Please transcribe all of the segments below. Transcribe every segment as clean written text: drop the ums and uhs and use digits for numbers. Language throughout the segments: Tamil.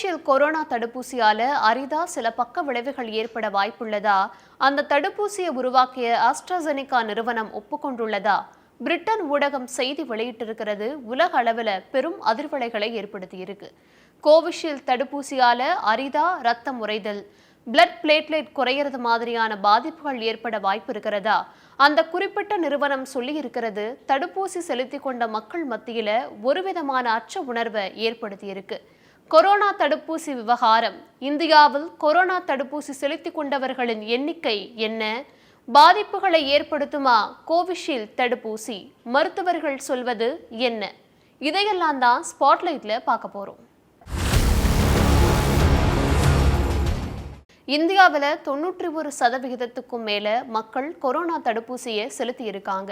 கோவிஷீல்டு கொரோனா தடுப்பூசியால அரிதா சில பக்க விளைவுகள் ஏற்பட வாய்ப்புள்ளதா அந்த தடுப்பூசியை உருவாக்கிய ஆஸ்ட்ராசெனிகா நிறுவனம் ஒப்புக்கொண்டுள்ளதா பிரிட்டன் ஊடகம் செய்தி வெளியிட்டிருக்கிறது உலக அளவில் பெரும் அதிர்வலைகளை ஏற்படுத்தியிருக்கு. கோவிஷீல்டு தடுப்பூசியால அரிதா ரத்தம் உறைதல், பிளட் பிளேட்லெட் குறையிறது மாதிரியான பாதிப்புகள் ஏற்பட வாய்ப்பு இருக்கிறதா அந்த குறிப்பிட்ட நிறுவனம் சொல்லி இருக்கிறது தடுப்பூசி செலுத்திக் கொண்ட மக்கள் மத்தியில ஒருவிதமான அச்ச உணர்வை ஏற்படுத்தியிருக்கு. கொரோனா தடுப்பூசி விவகாரம், இந்தியாவில் கொரோனா தடுப்பூசி செலுத்திக் கொண்டவர்களின் எண்ணிக்கை என்ன, பாதிப்புகளை ஏற்படுத்துமா கோவிஷீல்டு தடுப்பூசி, மருத்துவர்கள் சொல்வது என்ன, இதையெல்லாம் தான் ஸ்பாட்லைட்ல பார்க்க போறோம். இந்தியாவில் 91% மேல மக்கள் கொரோனா தடுப்பூசியை செலுத்தி இருக்காங்க.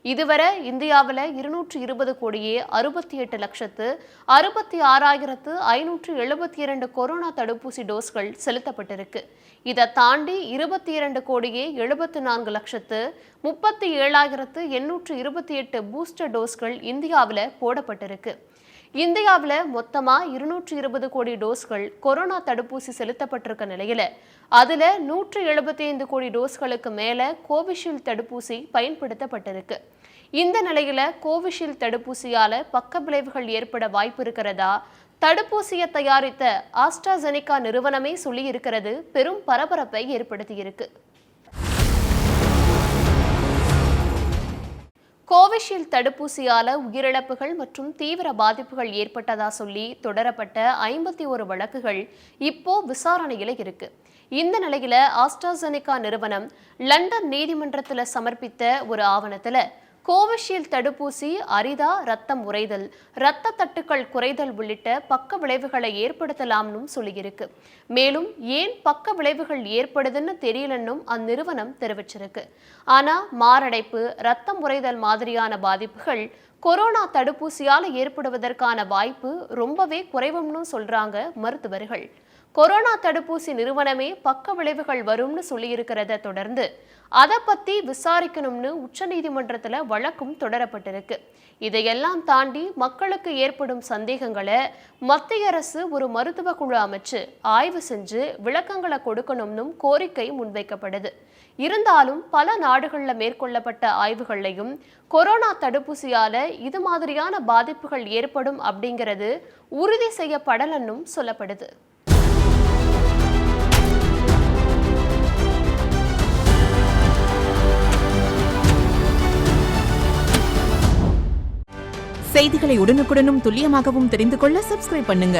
இதுவரை இந்தியாவில் 220 கோடியே 68,66,572 கொரோனா தடுப்பூசி டோஸ்கள் செலுத்தப்பட்டிருக்கு. இதை தாண்டி 22 கோடியே 74,37,828 பூஸ்டர் டோஸ்கள் இந்தியாவில் போடப்பட்டிருக்கு. இந்தியாவில் மொத்தமாக 220 கோடி டோஸ்கள் கொரோனா தடுப்பூசி செலுத்தப்பட்டிருக்க நிலையில் அதில் 175 கோடி டோஸ்களுக்கு மேலே கோவிஷீல்டு தடுப்பூசி பயன்படுத்தப்பட்டிருக்கு. இந்த நிலையில் கோவிஷீல்டு தடுப்பூசியால் பக்க விளைவுகள் ஏற்பட வாய்ப்பு இருக்கிறதா தடுப்பூசியை தயாரித்த ஆஸ்ட்ராசெனிகா நிறுவனமே சொல்லி இருக்கிறது பெரும் பரபரப்பை ஏற்படுத்தியிருக்கு. கோவிஷீல்டு தடுப்பூசியால உயிரிழப்புகள் மற்றும் தீவிர பாதிப்புகள் ஏற்பட்டதா சொல்லி தொடரப்பட்ட 51 வழக்குகள் இப்போ விசாரணையில இருக்கு. இந்த நிலையில ஆஸ்ட்ராசெனிகா நிறுவனம் லண்டன் நீதிமன்றத்தில் சமர்ப்பித்த ஒரு ஆவணத்துல கோவிஷீல்டு தடுப்பூசி அரிதா ரத்தம் உறைதல், இரத்த தட்டுக்கள் குறைதல் உள்ளிட்ட பக்க விளைவுகளை ஏற்படுத்தலாம்னு சொல்லியிருக்கு. மேலும் ஏன் பக்க விளைவுகள் ஏற்படுதுன்னு தெரியலன்னும் அந்நிறுவனம் தெரிவிச்சிருக்கு. ஆனா மாரடைப்பு, ரத்தம் உறைதல் மாதிரியான பாதிப்புகள் கொரோனா தடுப்பூசியால ஏற்படுவதற்கான வாய்ப்பு ரொம்பவே குறைவுன்னு சொல்றாங்க மருத்துவர்கள். கொரோனா தடுப்பூசி நிறுவனமே பக்க விளைவுகள் வரும்னு சொல்லியிருக்கிறத தொடர்ந்து அதை பத்தி விசாரிக்கணும்னு உச்சநீதிமன்றத்தில் வழக்கும் தொடரப்பட்டிருக்கு. இதையெல்லாம் தாண்டி மக்களுக்கு ஏற்படும் சந்தேகங்களை மத்திய அரசு ஒரு மருத்துவ குழு அமைச்சு ஆய்வு செஞ்சு விளக்கங்களை கொடுக்கணும்னு கோரிக்கை முன்வைக்கப்படுது. இருந்தாலும் பல நாடுகளில் மேற்கொள்ளப்பட்ட ஆய்வுகளையும் கொரோனா தடுப்பூசியால இது மாதிரியான பாதிப்புகள் ஏற்படும் அப்படிங்கிறது உறுதி செய்யப்படலன்னும் சொல்லப்படுது. செய்திகளை உடனுக்குடனும் துல்லியமாகவும் தெரிந்து கொள்ள சப்ஸ்கிரைப் பண்ணுங்க.